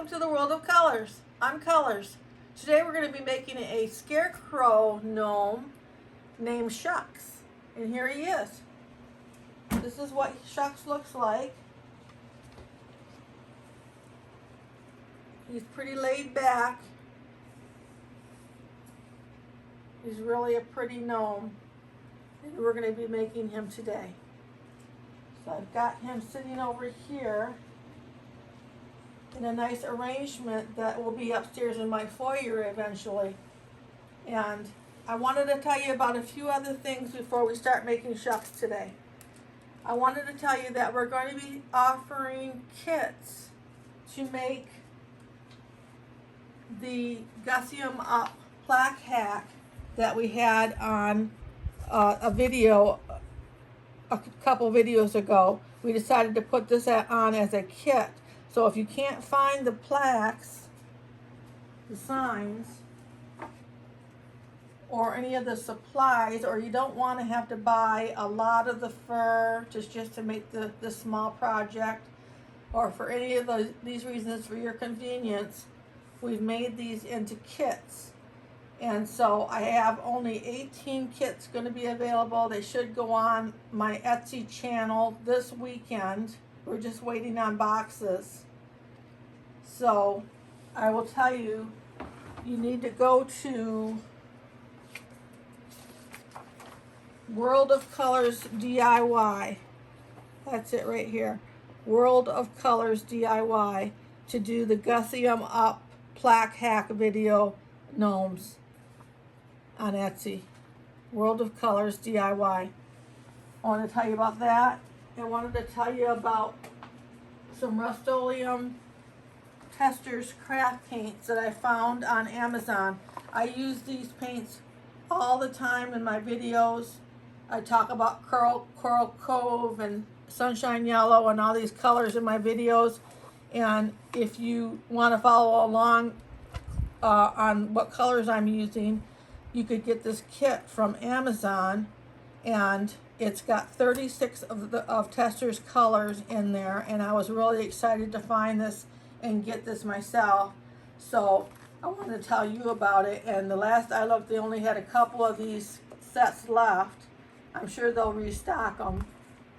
welcome to the world of colors. I'm Colors. Today we're going to be making a scarecrow gnome named Shucks. And here he is. This is what Shucks looks like. He's pretty laid back. He's really a pretty gnome. And we're going to be making him today. So I've got him sitting over here in a nice arrangement that will be upstairs in my foyer eventually. And I wanted to tell you about a few other things before we start making Shucks today. I wanted to tell you that we're going to be offering kits to make the Gussy 'em Up plaque hack that we had on a video a couple videos ago. We decided to put this on as a kit. So if you can't find the plaques, the signs, or any of the supplies, or you don't want to have to buy a lot of the fur just to make the small project, or for any of these reasons for your convenience, we've made these into kits. And so I have only 18 kits going to be available. They should go on my Etsy channel this weekend. We're just waiting on boxes. So I will tell you, you need to go to World of Colors DIY. That's it right here. World of Colors DIY to do the Gussy 'em Up plaque hack video gnomes on Etsy. World of Colors DIY. I want to tell you about that. I wanted to tell you about some Rust-Oleum Testers craft paints that I found on Amazon. I use these paints all the time in my videos. I talk about Coral Cove and Sunshine Yellow and all these colors in my videos. And if you want to follow along on what colors I'm using, you could get this kit from Amazon, and it's got 36 of Testers colors in there, and I was really excited to find this and get this myself. So I want to tell you about it. And the last I looked, they only had a couple of these sets left. I'm sure they'll restock them,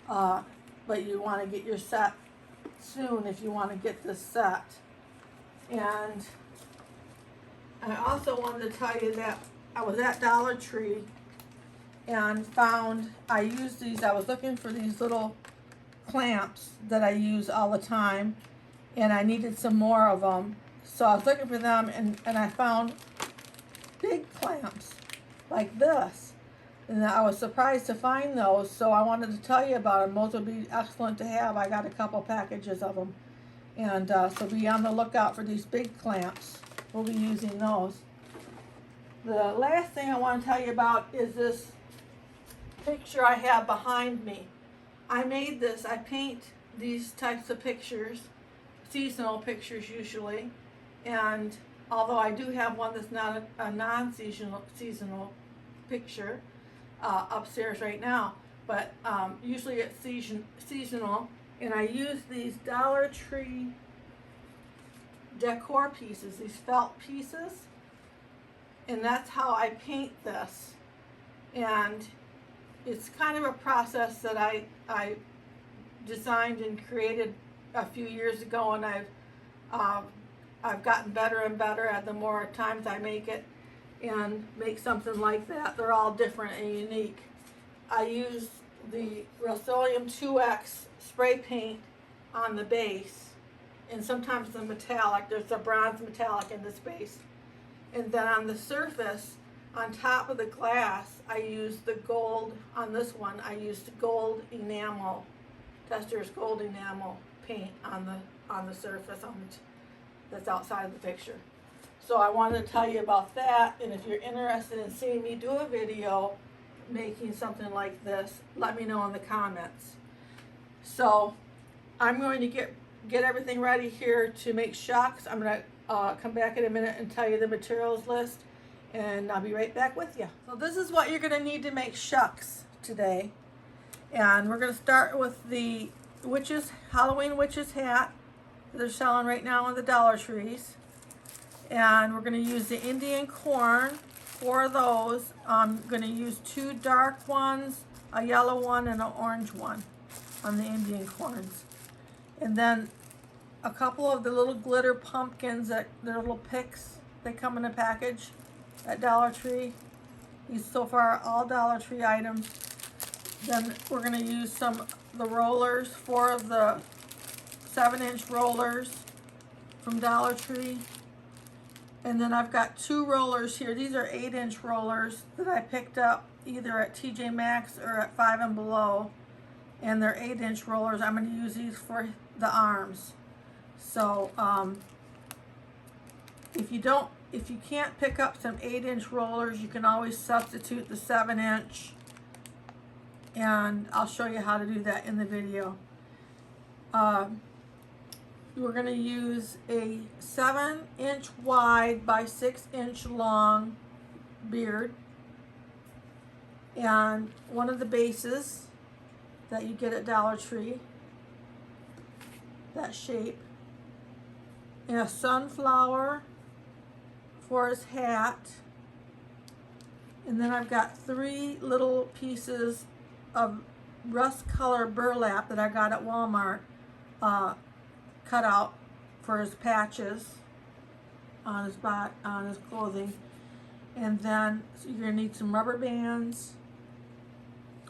but you want to get your set soon if you want to get this set. And I also wanted to tell you that I was at Dollar Tree and found, I used these, I was looking for these little clamps that I use all the time, and I needed some more of them. So I was looking for them, and I found big clamps like this. And I was surprised to find those, so I wanted to tell you about them. Those would be excellent to have. I got a couple packages of them. And so be on the lookout for these big clamps. We'll be using those. The last thing I want to tell you about is this picture I have behind me. I made this. I paint these types of pictures, seasonal pictures usually, and although I do have one that's not a non-seasonal picture upstairs right now, but usually it's seasonal, and I use these Dollar Tree decor pieces, these felt pieces, and that's how I paint this. And it's kind of a process that I designed and created a few years ago, and I've gotten better and better at the more times I make it and make something like that. They're all different and unique. I use the Rust-Oleum 2X spray paint on the base, and sometimes the metallic. There's a bronze metallic in this base. And then on the surface, on top of the glass, I use the gold. On this one, I used gold enamel, Testers gold enamel paint on the surface that's outside of the picture. So I wanted to tell you about that, and if you're interested in seeing me do a video making something like this, let me know in the comments. So I'm going to get everything ready here to make Shucks. I'm going to come back in a minute and tell you the materials list, and I'll be right back with you. So this is what you're going to need to make Shucks today. And we're going to start with the Halloween witch's hat. they're selling right now in the Dollar Trees. And we're going to use the Indian corn for those. I'm going to use 2 dark ones, a yellow one, and an orange one on the Indian corns. And then a couple of the little glitter pumpkins, that they're little picks. They come in a package at Dollar Tree. These so far all Dollar Tree items. Then we're going to use the rollers, 4 of the 7-inch rollers from Dollar Tree. And then I've got 2 rollers here. These are 8-inch rollers that I picked up either at TJ Maxx or at 5 and Below. And they're 8-inch rollers. I'm going to use these for the arms. So if you can't pick up some 8-inch rollers, you can always substitute the 7-inch. And I'll show you how to do that in the video. We're going to use a 7-inch wide by 6-inch long beard, and one of the bases that you get at Dollar Tree, that shape, and a sunflower for his hat. And then I've got 3 little pieces of rust color burlap that I got at Walmart, cut out for his patches on his clothing. And then so you're gonna need some rubber bands,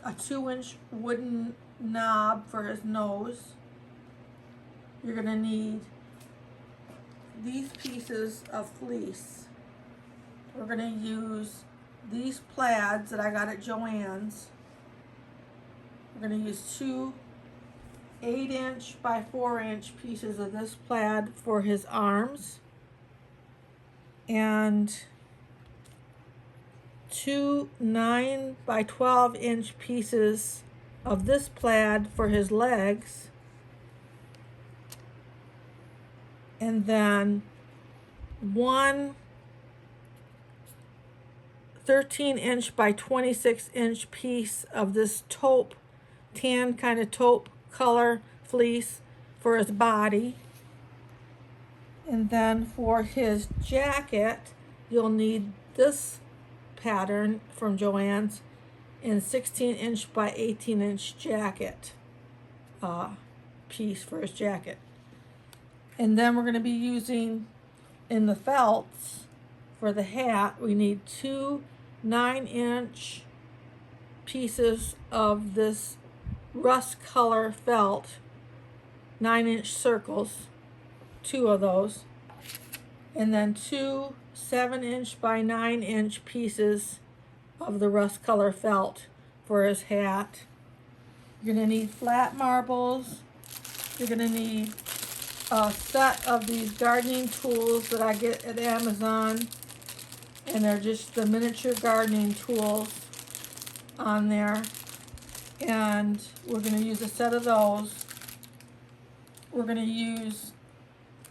a 2-inch wooden knob for his nose. You're gonna need these pieces of fleece. We're gonna use these plaids that I got at Joann's. We're gonna use 2 8-inch by 4-inch pieces of this plaid for his arms, and 2 9 by 12-inch pieces of this plaid for his legs, and then 1 13-inch by 26-inch piece of this taupe, tan kind of taupe color fleece for his body. And then for his jacket, you'll need this pattern from Joann's in 16-inch by 18-inch jacket piece for his jacket. And then we're going to be using, in the felts for the hat, we need 2 9-inch pieces of this rust color felt, 9-inch circles, 2 of those, and then 2 7-inch by 9-inch pieces of the rust color felt for his hat. You're going to need flat marbles. You're going to need a set of these gardening tools that I get at Amazon, and they're just the miniature gardening tools on there. And we're going to use a set of those. We're going to use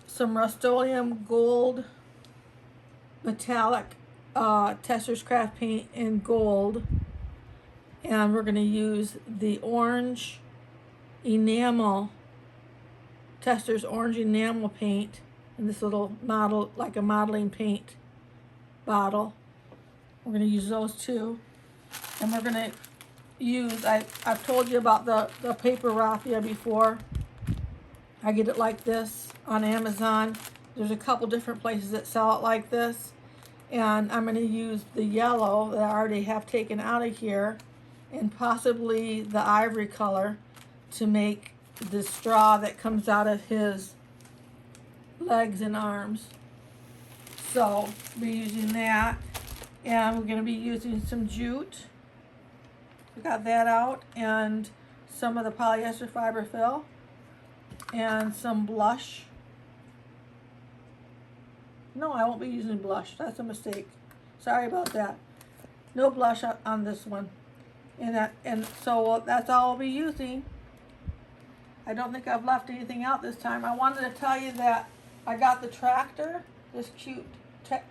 some Rust-Oleum Gold metallic Tesser's Craft paint in gold, and we're going to use the orange enamel, Tesser's orange enamel paint in this little model, like a modeling paint bottle. We're going to use those 2, and we're going to use, I've told you about the paper raffia before. I get it like this on Amazon. There's a couple different places that sell it like this, and I'm going to use the yellow that I already have taken out of here, and possibly the ivory color to make the straw that comes out of his legs and arms. So we're using that, and we're going to be using some jute. We got that out, and some of the polyester fiber fill, and some blush. No, I won't be using blush. That's a mistake. Sorry about that. No blush on this one. And so that's all I'll be using. I don't think I've left anything out this time. I wanted to tell you that I got the tractor, this cute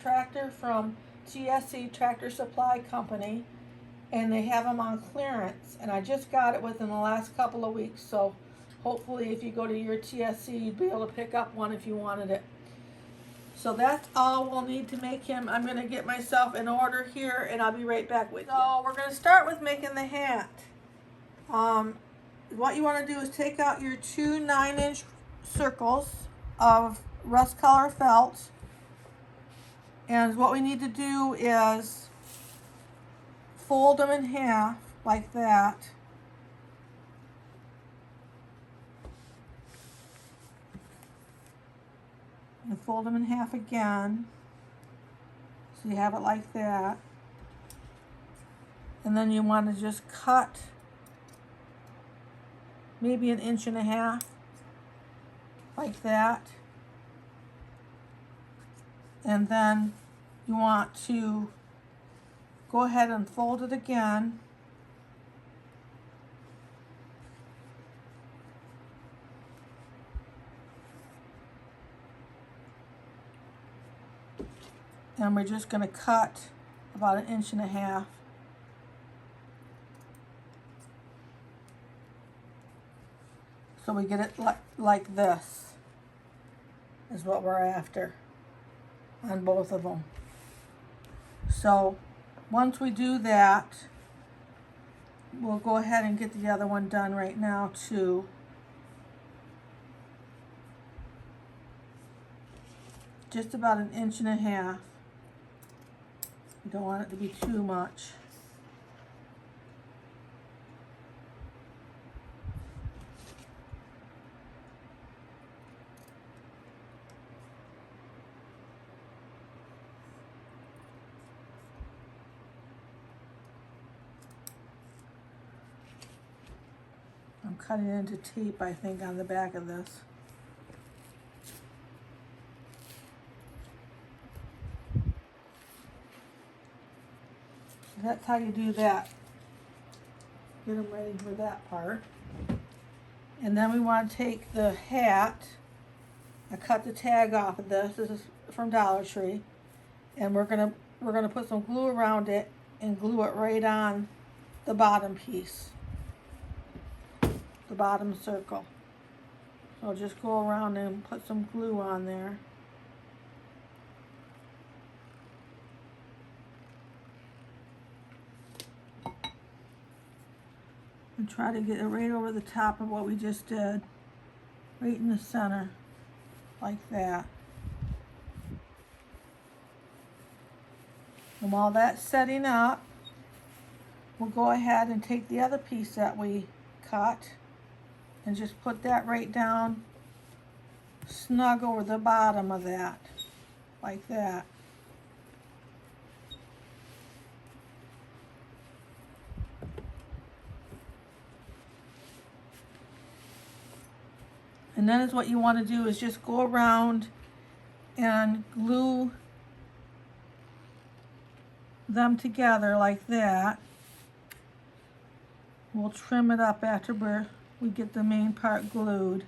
tractor from TSC Tractor Supply Company, and they have them on clearance, and I just got it within the last couple of weeks, so hopefully if you go to your TSC, you'd be able to pick up one if you wanted it. So that's all we'll need to make him. I'm going to get myself in order here, and I'll be right back with you. So we're going to start with making the hat. What you want to do is take out your two 9-inch circles of rust color felt. And what we need to do is fold them in half like that. And fold them in half again. So you have it like that. And then you want to just cut maybe 1.5 inches like that. And then you want to go ahead and fold it again. And we're just going to cut about 1.5 inches. So we get it like this is what we're after on both of them. So once we do that, we'll go ahead and get the other one done right now too. Just about 1.5 inches. You don't want it to be too much. I'm cutting into tape, I think, on the back of this. So that's how you do that. Get them ready for that part. And then we want to take the hat. I cut the tag off of this. This is from Dollar Tree. And we're gonna put some glue around it and glue it right on the bottom piece. The bottom circle. So just go around and put some glue on there. And try to get it right over the top of what we just did. Right in the center. Like that. And while that's setting up, we'll go ahead and take the other piece that we cut and just put that right down snug over the bottom of that, like that. And then is what you want to do is just go around and glue them together like that. We'll trim it up after we get the main part glued.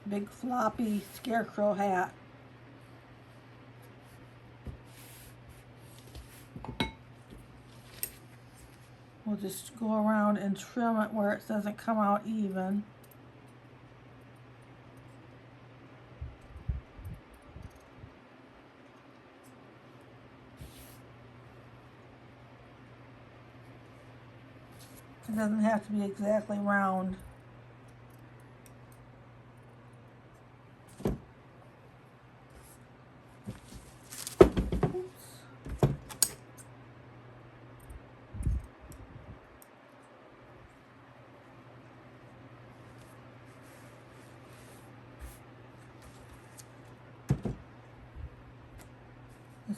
Big floppy scarecrow hat. We'll just go around and trim it where it doesn't come out even. It doesn't have to be exactly round.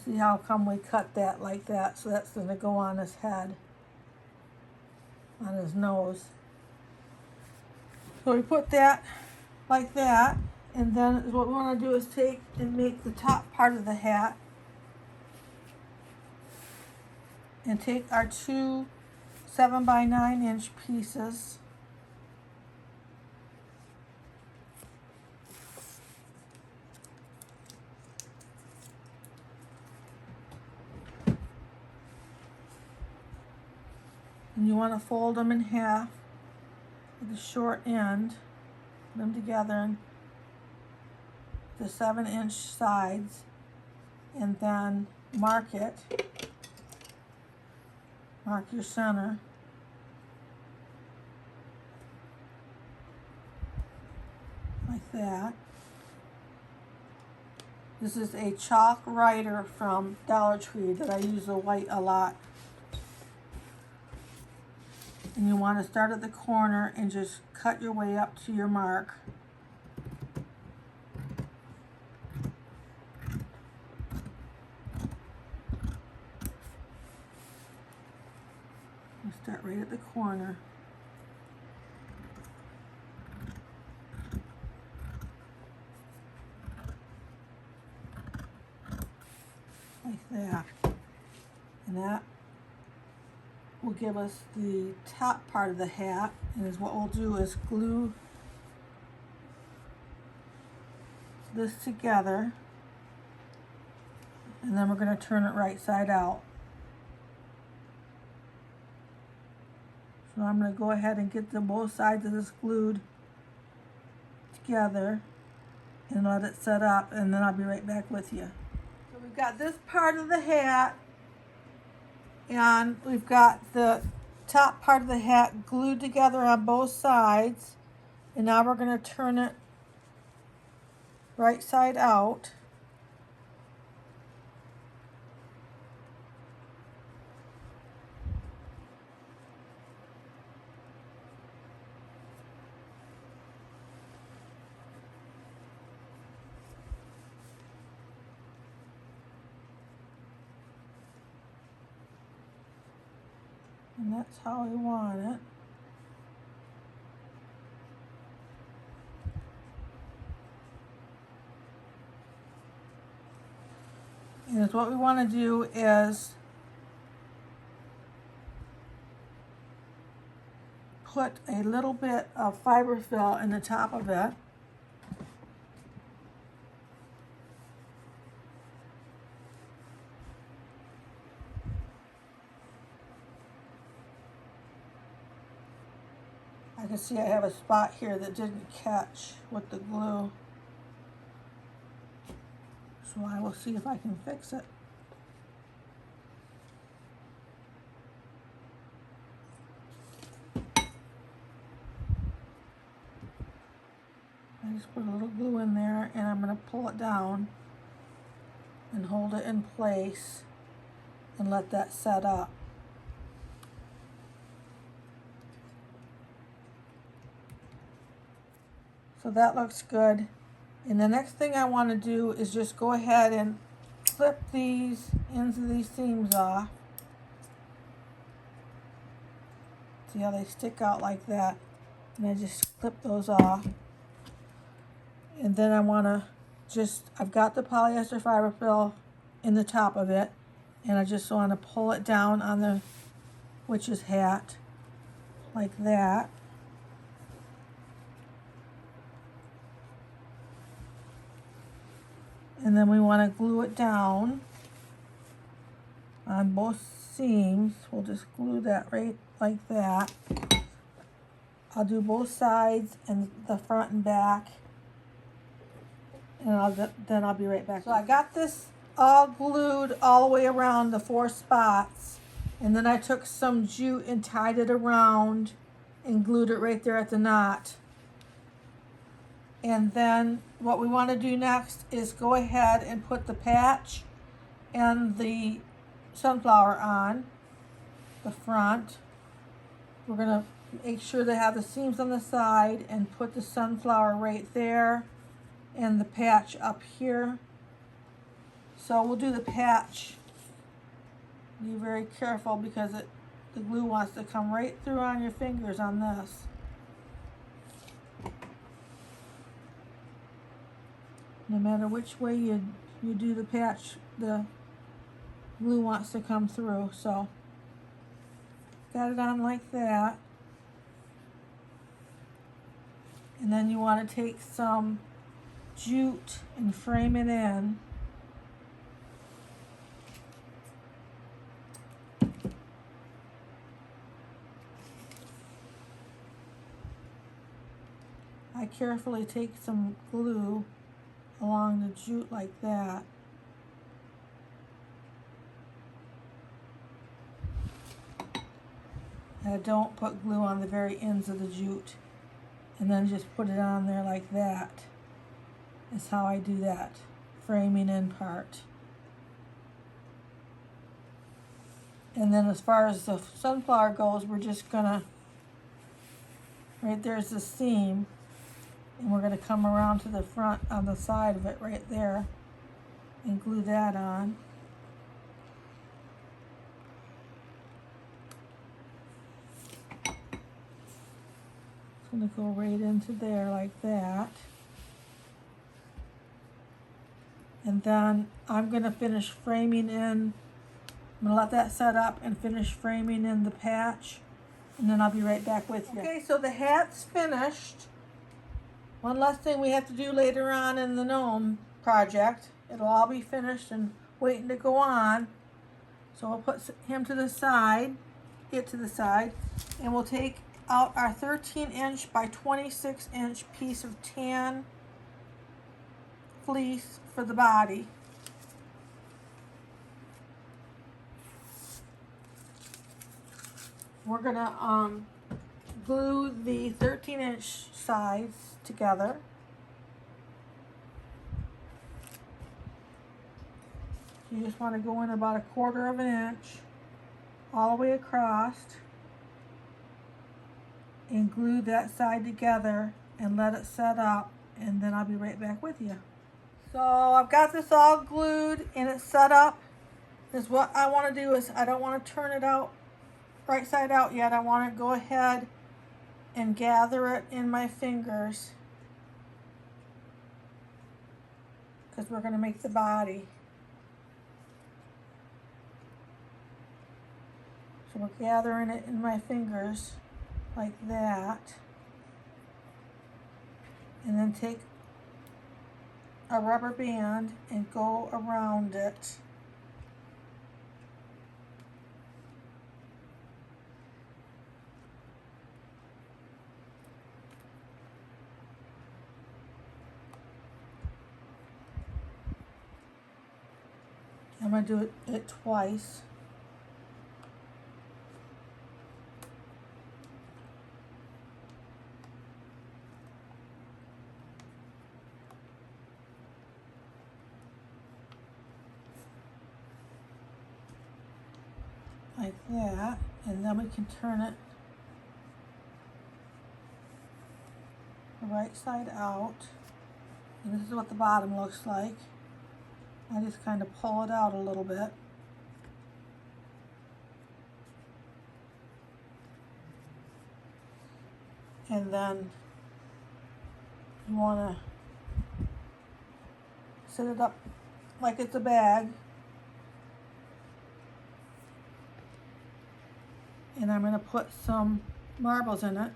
See how come we cut that like that? So that's going to go on his head, on his nose. So we put that like that, and then what we want to do is take and make the top part of the hat, and take our two 7x9" pieces, and you want to fold them in half at the short end, put them together in the 7" sides, and then mark it. Mark your center. Like that. This is a chalk writer from Dollar Tree that I use the white a lot. And you want to start at the corner and just cut your way up to your mark. You start right at the corner. Like that. And that will give us the top part of the hat. And is what we'll do is glue this together, and then we're going to turn it right side out. So I'm going to go ahead and get both sides of this glued together and let it set up, and then I'll be right back with you. So we've got this part of the hat, and we've got the top part of the hat glued together on both sides, and now we're going to turn it right side out. And that's how we want it. And what we want to do is put a little bit of fiberfill in the top of it. I can see I have a spot here that didn't catch with the glue. So I will see if I can fix it. I just put a little glue in there, and I'm going to pull it down and hold it in place and let that set up. So that looks good. And the next thing I want to do is just go ahead and clip these ends of these seams off. See how they stick out like that? And I just clip those off. And then I want to I've got the polyester fiberfill in the top of it, and I just want to pull it down on the witch's hat like that. And then we want to glue it down on both seams. We'll just glue that right like that. I'll do both sides and the front and back, and then I'll be right back. So I got this all glued all the way around the 4 spots, and then I took some jute and tied it around and glued it right there at the knot. And then what we want to do next is go ahead and put the patch and the sunflower on the front. We're going to make sure they have the seams on the side and put the sunflower right there and the patch up here. So we'll do the patch. Be very careful because the glue wants to come right through on your fingers on this. No matter which way you do the patch, the glue wants to come through. So got it on like that. And then you want to take some jute and frame it in. I carefully take some glue along the jute like that. And I don't put glue on the very ends of the jute, and then just put it on there like that. Is how I do that framing in part. And then as far as the sunflower goes, we're just gonna, right there's the seam, and we're gonna come around to the front on the side of it right there and glue that on. It's gonna go right into there like that. And then I'm gonna finish framing in, I'm gonna let that set up and finish framing in the patch, and then I'll be right back with you. Okay, so the hat's finished. One last thing we have to do later on in the Gnome project. It'll all be finished and waiting to go on. So we'll put him to the side, it to the side, and we'll take out our 13-inch by 26-inch piece of tan fleece for the body. We're gonna glue the 13-inch sides together. You just want to go in about 1/4 of an inch all the way across and glue that side together and let it set up, and then I'll be right back with you. So I've got this all glued and it's set up. This what I want to do is I don't want to turn it out right side out yet. I want to go ahead and gather it in my fingers because we're going to make the body. So we're gathering it in my fingers like that, and then take a rubber band and go around it. I'm going to do it twice. Like that, and then we can turn it the right side out, and this is what the bottom looks like. I just kind of pull it out a little bit. And then you want to set it up like it's a bag. And I'm going to put some marbles in it.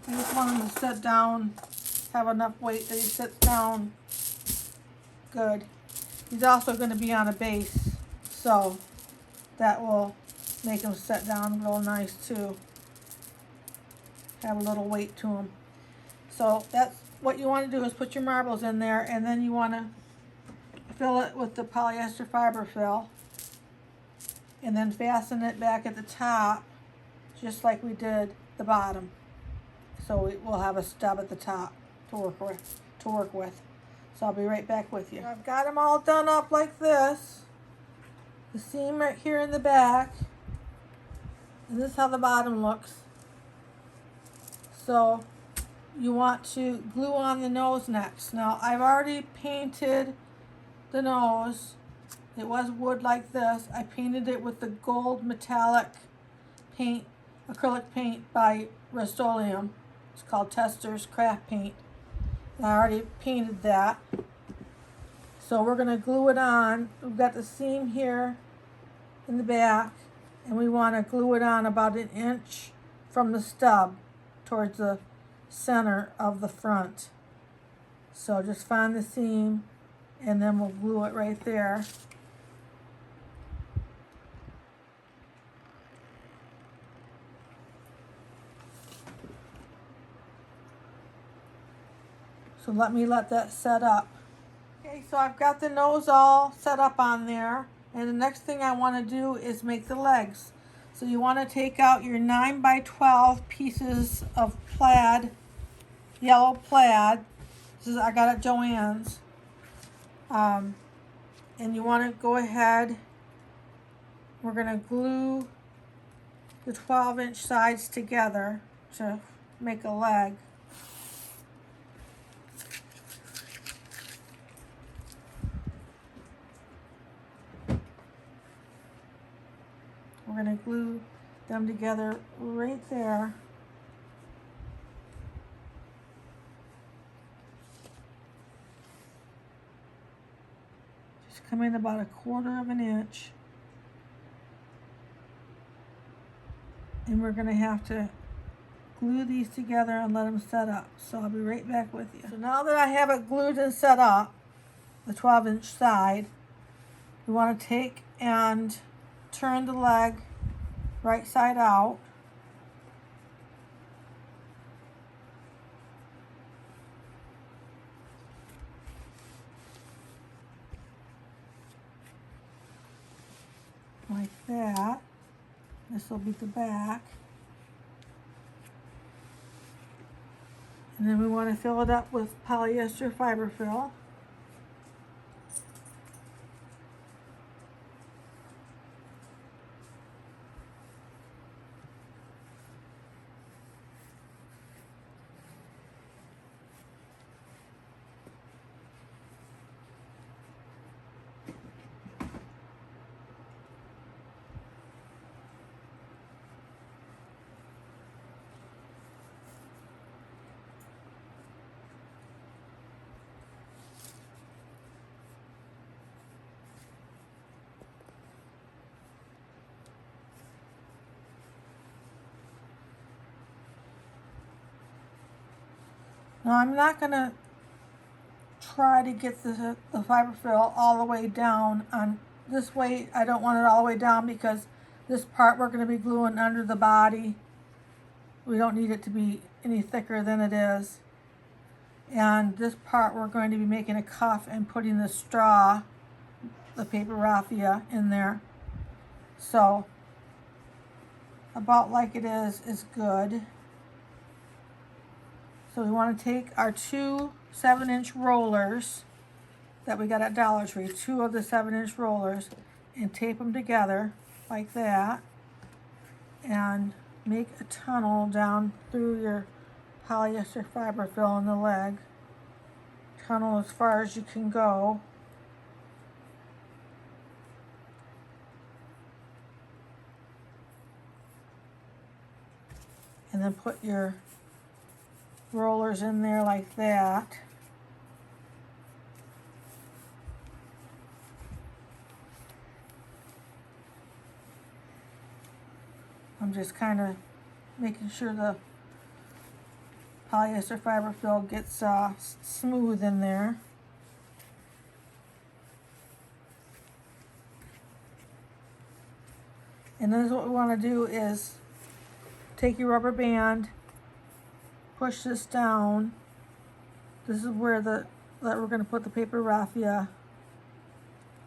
I just want him to sit down, have enough weight that he sits down good. He's also going to be on a base, so that will make him sit down real nice too. Have a little weight to him. So that's what you want to do, is put your marbles in there, and then you want to fill it with the polyester fiber fill, and then fasten it back at the top just like we did the bottom. So we'll have a stub at the top to work with. So I'll be right back with you. I've got them all done up like this. The seam right here in the back. And this is how the bottom looks. So you want to glue on the nose next. Now I've already painted the nose. It was wood like this. I painted it with the gold metallic paint, acrylic paint by Rust-Oleum. It's called Tester's Craft Paint. And I already painted that. So we're going to glue it on. We've got the seam here in the back, and we want to glue it on about 1 inch from the stub towards the center of the front. So just find the seam, and then we'll glue it right there. So let that set up. Okay, so I've got the nose all set up on there, and the next thing I want to do is make the legs. So you want to take out your 9 by 12 pieces of plaid, yellow plaid. This is, I got at Joann's. And you want to go ahead, we're going to glue the 12-inch sides together to make a leg. We're going to glue them together right there. Just come in about 1/4 of an inch. And we're going to have to glue these together and let them set up. So I'll be right back with you. So now that I have it glued and set up, the 12-inch side, we want to take and turn the leg right side out. Like that. This will be the back. And then we want to fill it up with polyester fiberfill. Now I'm not going to try to get the fiberfill all the way down on this way. I don't want it all the way down because this part we're going to be gluing under the body. We don't need it to be any thicker than it is. And this part we're going to be making a cuff and putting the straw, the paper raffia, in there. So about like it is good. So we want to take our 2 7-inch rollers that we got at Dollar Tree, 2 of the 7-inch rollers, and tape them together like that, and make a tunnel down through your polyester fiberfill in the leg. Tunnel as far as you can go. And then put your rollers in there like that. I'm just kind of making sure the polyester fiberfill gets smooth in there. And then what we want to do is take your rubber band, push this down. This is where that we're going to put the paper raffia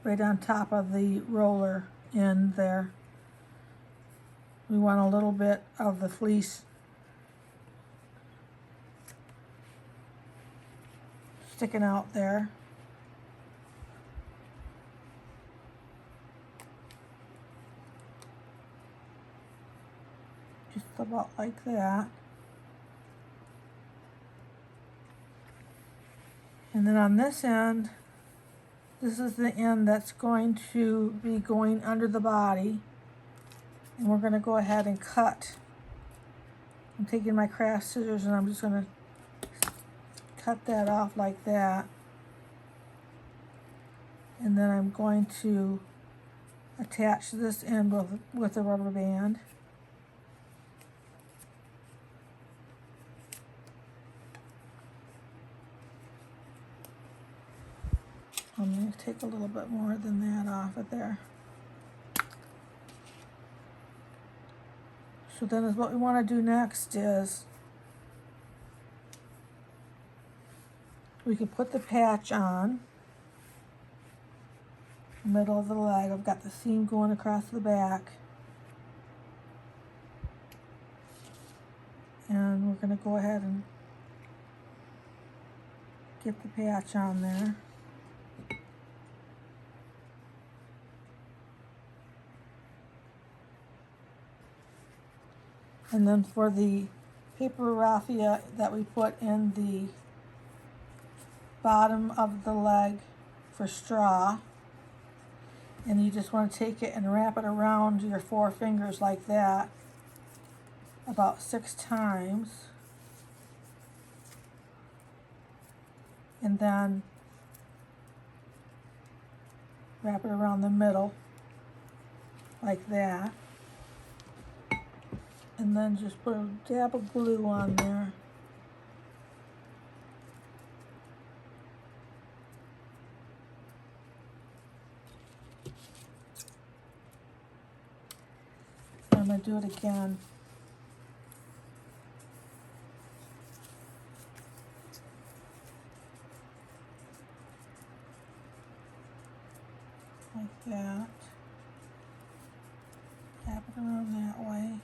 right on top of the roller in there. We want a little bit of the fleece sticking out there. Just about like that. And then on this end, this is the end that's going to be going under the body. And we're going to go ahead and cut. I'm taking my craft scissors and I'm just going to cut that off like that. And then I'm going to attach this end with a rubber band. I'm going to take a little bit more than that off of there. So then what we want to do next is we can put the patch on the middle of the leg. I've got the seam going across the back. And we're going to go ahead and get the patch on there. And then for the paper raffia that we put in the bottom of the leg for straw, and you just want to take it and wrap it around your 4 fingers like that about 6 times. And then wrap it around the middle like that. And then just put a dab of glue on there. And I'm going to do it again. Like that. Tap it around that way.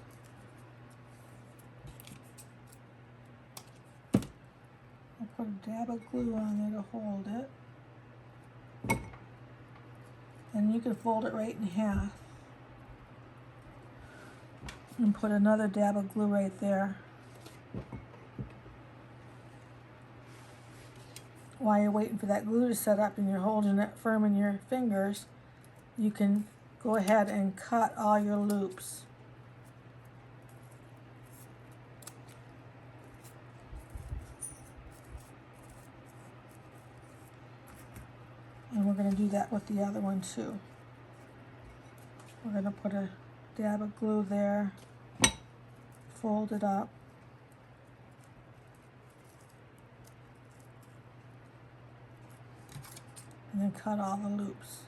I'll put a dab of glue on there to hold it. And you can fold it right in half. And put another dab of glue right there. While you're waiting for that glue to set up and you're holding it firm in your fingers, you can go ahead and cut all your loops. And we're going to do that with the other one too. We're going to put a dab of glue there, fold it up, and then cut all the loops.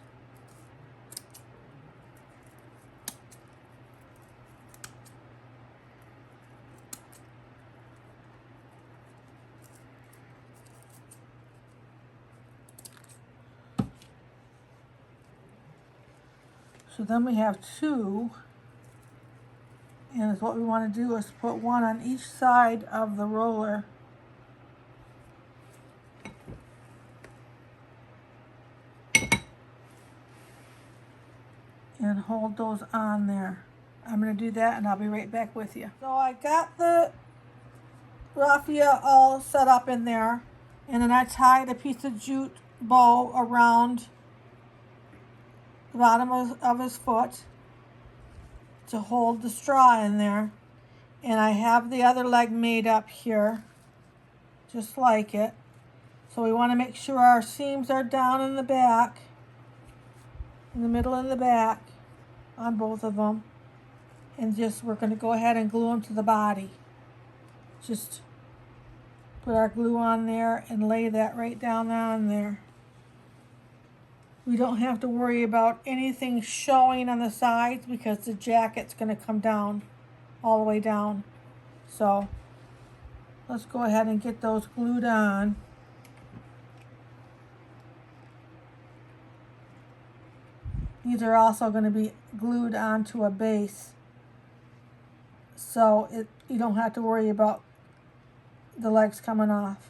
So then we have 2, and what we want to do is put one on each side of the roller. And hold those on there. I'm going to do that and I'll be right back with you. So I got the raffia all set up in there, and then I tied a piece of jute bow around the bottom of his foot to hold the straw in there. And I have the other leg made up here, just like it. So we want to make sure our seams are down in the back, in the middle and the back on both of them. And we're going to go ahead and glue them to the body. Just put our glue on there and lay that right down on there. We don't have to worry about anything showing on the sides because the jacket's going to come down all the way down. So let's go ahead and get those glued on. These are also going to be glued onto a base so you don't have to worry about the legs coming off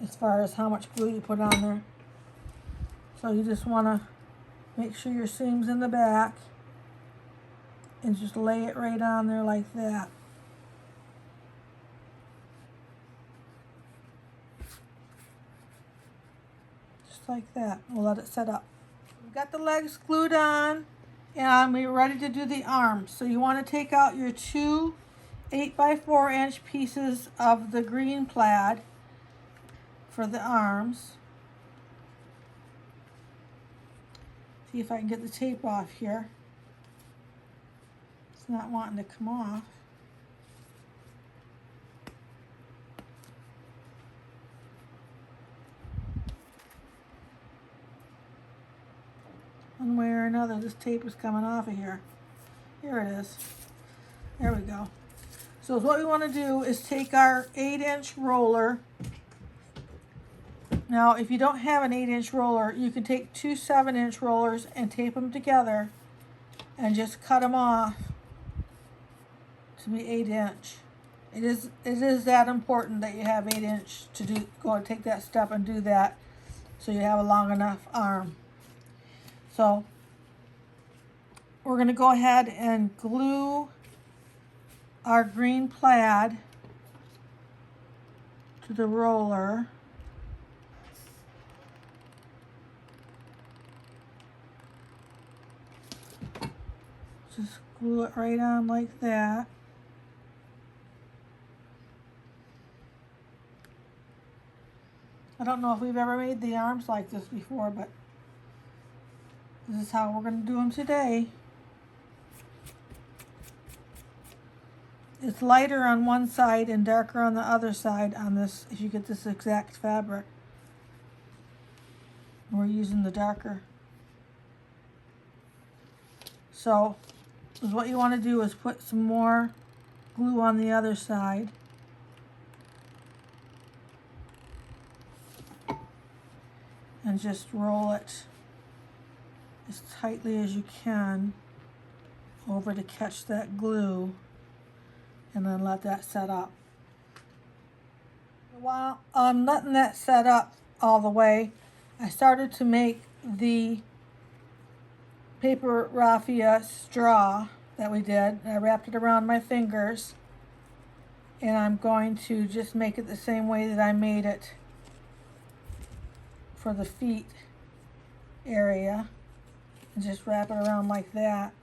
as far as how much glue you put on there. So you just want to make sure your seam's in the back and just lay it right on there like that. Just like that. We'll let it set up. We've got the legs glued on and we're ready to do the arms. So you want to take out your two 8x4" pieces of the green plaid for the arms. See if I can get the tape off here. It's not wanting to come off. One way or another, this tape is coming off of here. Here it is. There we go. So what we want to do is take our 8" roller. Now, if you don't have an 8" roller, you can take two 7" rollers and tape them together and just cut them off to be 8". It is that important that you have 8" to go and take that step and do that, so you have a long enough arm. So we're going to go ahead and glue our green plaid to the roller. Just glue it right on like that. I don't know if we've ever made the arms like this before, but this is how we're going to do them today. It's lighter on one side and darker on the other side on this, if you get this exact fabric. We're using the darker. So what you want to do is put some more glue on the other side. And just roll it as tightly as you can over to catch that glue, and then let that set up. While I'm letting that set up all the way, I started to make the paper raffia straw that we did. I wrapped it around my fingers, and I'm going to just make it the same way that I made it for the feet area, and just wrap it around like that.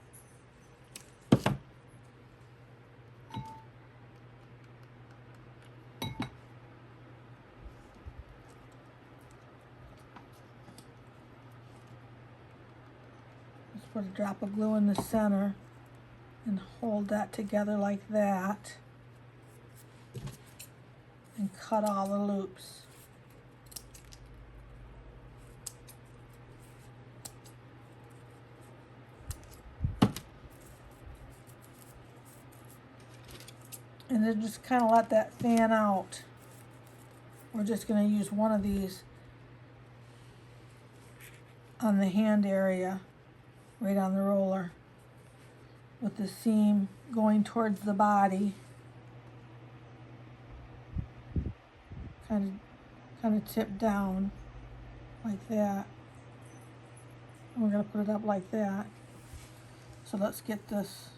Just put a drop of glue in the center and hold that together like that, and cut all the loops. And then just kind of let that fan out. We're just going to use one of these on the hand area, right on the roller, with the seam going towards the body. Kind of tip down like that. And we're going to put it up like that. So let's get this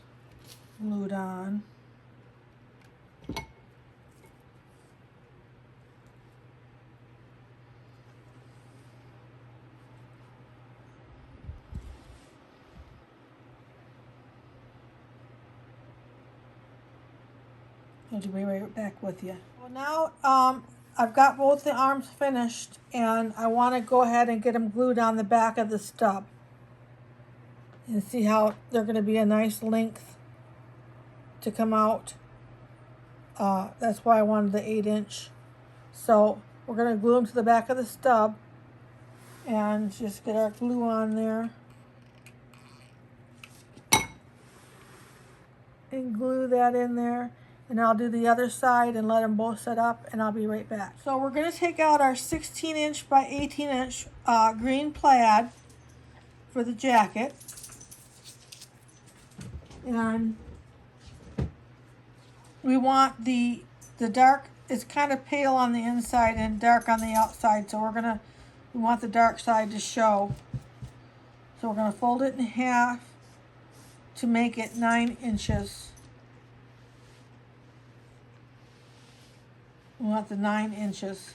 glued on. I'll be right back with you. Well, now I've got both the arms finished, and I want to go ahead and get them glued on the back of the stub. And see how they're going to be a nice length to come out. That's why I wanted the 8". So we're going to glue them to the back of the stub and just get our glue on there. And glue that in there. And I'll do the other side and let them both set up, and I'll be right back. So we're going to take out our 16" by 18" green plaid for the jacket. And we want the dark, it's kind of pale on the inside and dark on the outside, so we want the dark side to show. So we're gonna fold it in half to make it 9 inches. We want the 9 inches.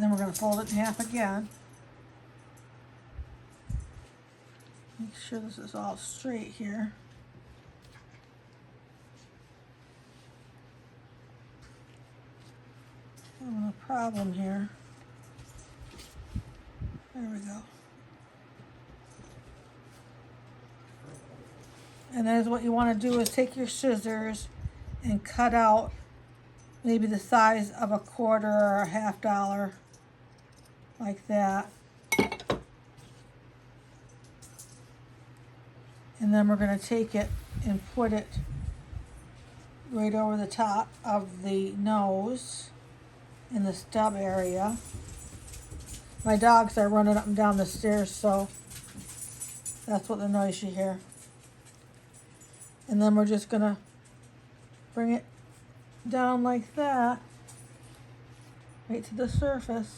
Then we're going to fold it in half again. Make sure this is all straight here. Having a problem here. There we go. And then what you want to do is take your scissors and cut out maybe the size of a quarter or a $half, like that. And then we're going to take it and put it right over the top of the nose in the stub area. My dogs are running up and down the stairs, so that's what the noise you hear. And then we're just going to bring it down like that, right to the surface.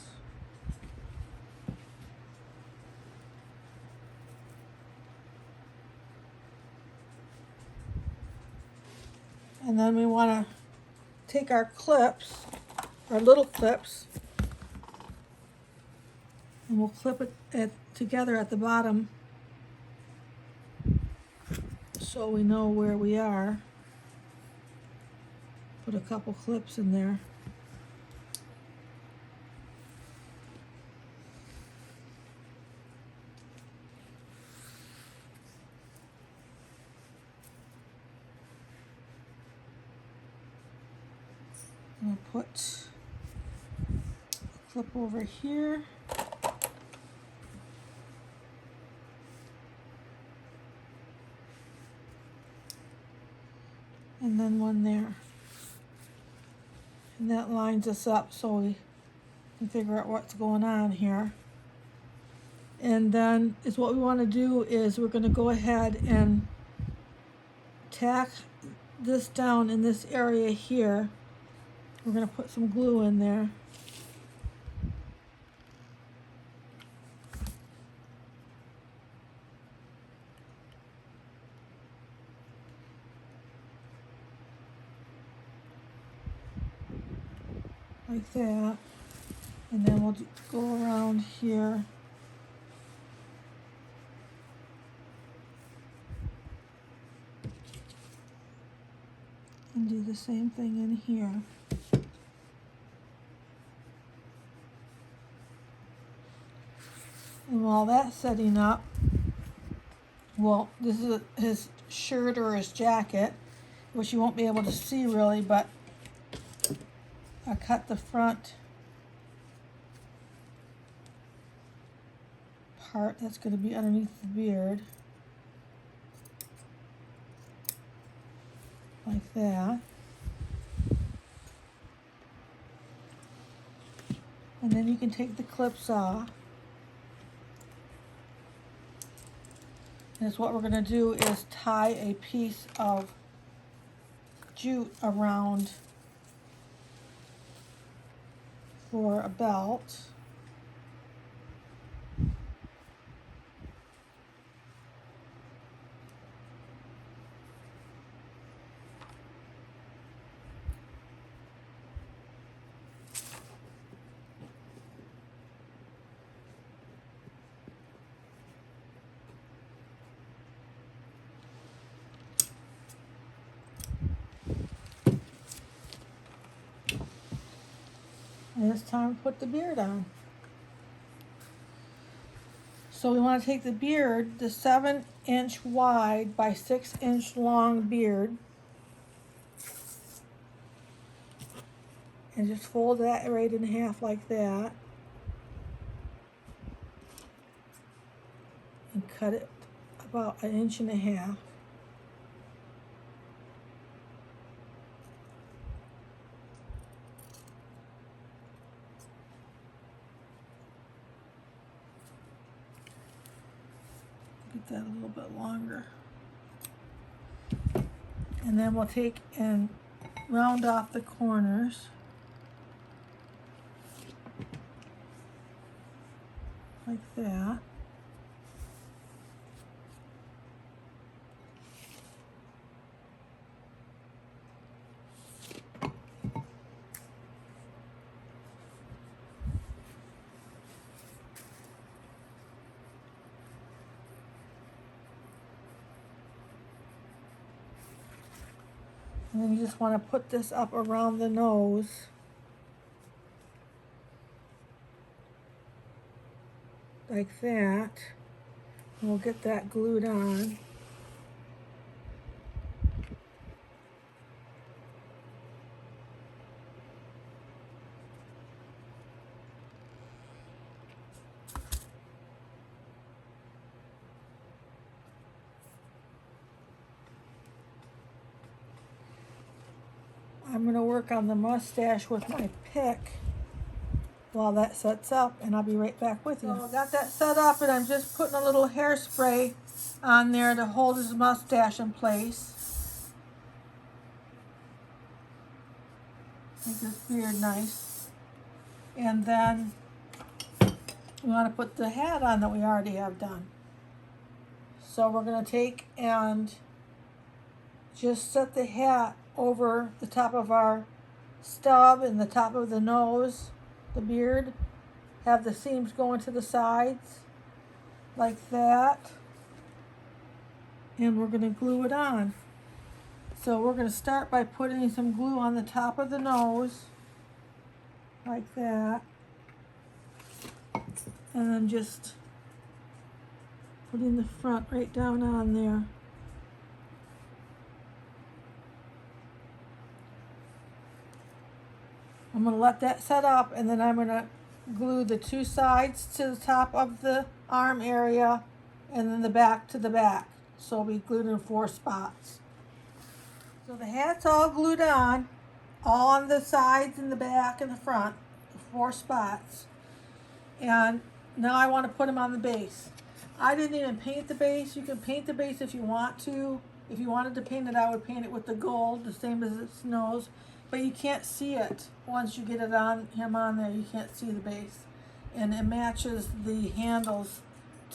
And then we want to take our clips, our little clips, and we'll clip it together at the bottom so we know where we are. Put a couple clips in there. I'll put a clip over here. And then one there. And that lines us up so we can figure out what's going on here. And then what we want to do is we're going to go ahead and tack this down in this area here. We're going to put some glue in there. Like that. And then we'll go around here. And do the same thing in here. And while that's setting up, well, this is his shirt or his jacket, which you won't be able to see really, but I cut the front part that's going to be underneath the beard, like that. And then you can take the clips off. And what we're going to do is tie a piece of jute around for a belt. And it's time to put the beard on. So we want to take the beard, the 7-inch wide by 6-inch long beard, and just fold that right in half like that. And cut it about 1.5 inches. that a little bit longer. And then we'll take and round off the corners. Like that. And then you just want to put this up around the nose. Like that. And we'll get that glued on. I'm going to work on the mustache with my pick while that sets up, and I'll be right back with you. So I got that set up, and I'm just putting a little hairspray on there to hold his mustache in place. Make his beard nice. And then we want to put the hat on that we already have done. So we're going to take and just set the hat over the top of our stub and the top of the nose, the beard. Have the seams going to the sides like that. And we're going to glue it on. So we're going to start by putting some glue on the top of the nose like that. And then just putting the front right down on there. I'm going to let that set up, and then I'm going to glue the two sides to the top of the arm area and then the back to the back. So it'll be glued in 4 spots. So the hat's all glued on, all on the sides and the back and the front, 4 spots. And now I want to put them on the base. I didn't even paint the base. You can paint the base if you want to. If you wanted to paint it, I would paint it with the gold, the same as its nose. But you can't see it once you get it on him on there. You can't see the base, and it matches the handles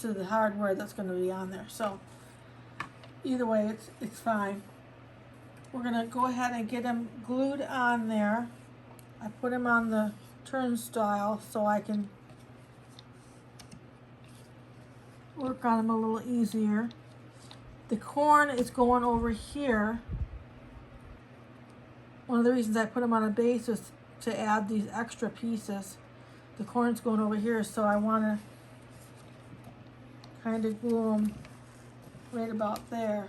to the hardware that's going to be on there. So either way, it's fine. We're going to go ahead and get him glued on there. I put him on the turnstile so I can work on him a little easier. The corn is going over here. One of the reasons I put them on a base is to add these extra pieces. The corn's going over here, so I want to kind of glue them right about there.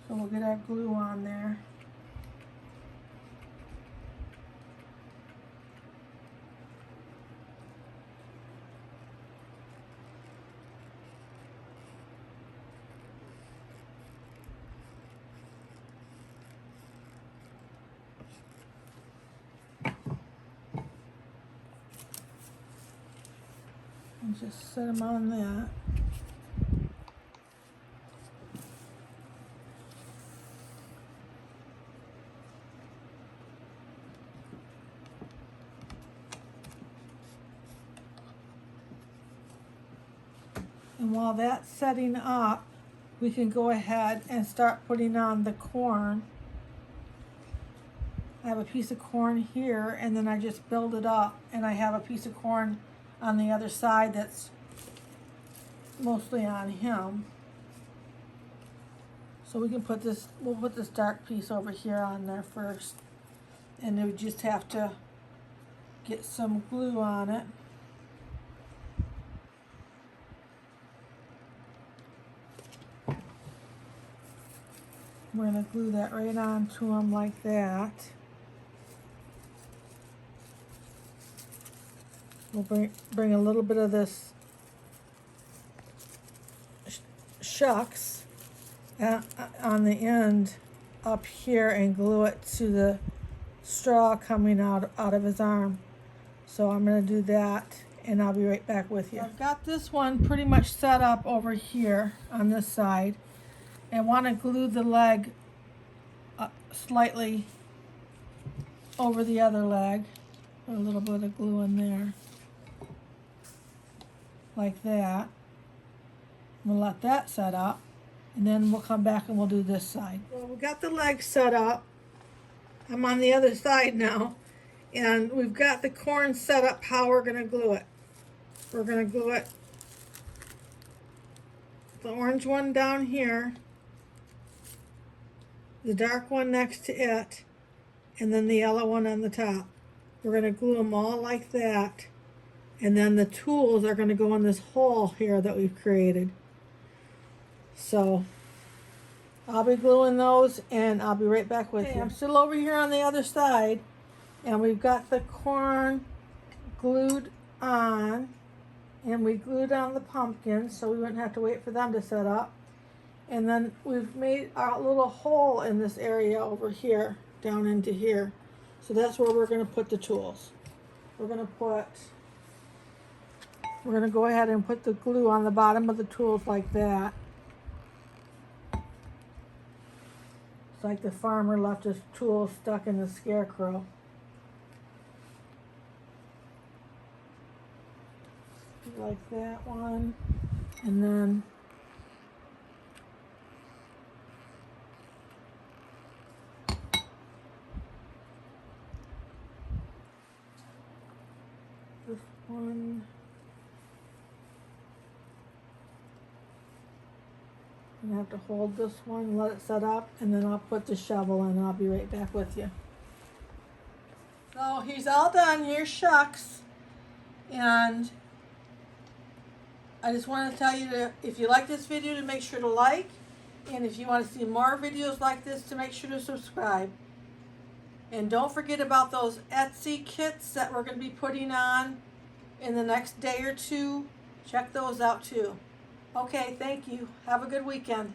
So we'll get our glue on there. And just set them on that. And while that's setting up, we can go ahead and start putting on the corn. I have a piece of corn here, and then I just build it up, and I have a piece of corn on the other side that's mostly on him. So we can put this, we'll put this dark piece over here on there first, and then we just have to get some glue on it. We're going to glue that right onto him like that. We'll bring a little bit of this shucks on the end up here and glue it to the straw coming out of his arm. So I'm going to do that, and I'll be right back with you. I've got this one pretty much set up over here on this side. I want to glue the leg slightly over the other leg. Put a little bit of glue in there. Like that. We'll let that set up. And then we'll come back and we'll do this side. Well, we got the leg set up. I'm on the other side now. And we've got the corn set up how we're going to glue it. We're going to glue it. The orange one down here. The dark one next to it, and then the yellow one on the top. We're going to glue them all like that, and then the tools are going to go in this hole here that we've created. So I'll be gluing those, and I'll be right back with you. I'm still over here on the other side, and we've got the corn glued on, and we glued on the pumpkins so we wouldn't have to wait for them to set up. And then we've made a little hole in this area over here, down into here. So that's where we're going to put the tools. We're going to go ahead and put the glue on the bottom of the tools like that. It's like the farmer left his tools stuck in the scarecrow. Like that one. And then this one. I'm gonna have to hold this one, let it set up, and then I'll put the shovel in and I'll be right back with you. So he's all done. Here's Shucks. And I just want to tell you to, if you like this video, to make sure to like. And if you want to see more videos like this, to make sure to subscribe. And don't forget about those Etsy kits that we're going to be putting on in the next day or two. Check those out too. Okay, thank you. Have a good weekend.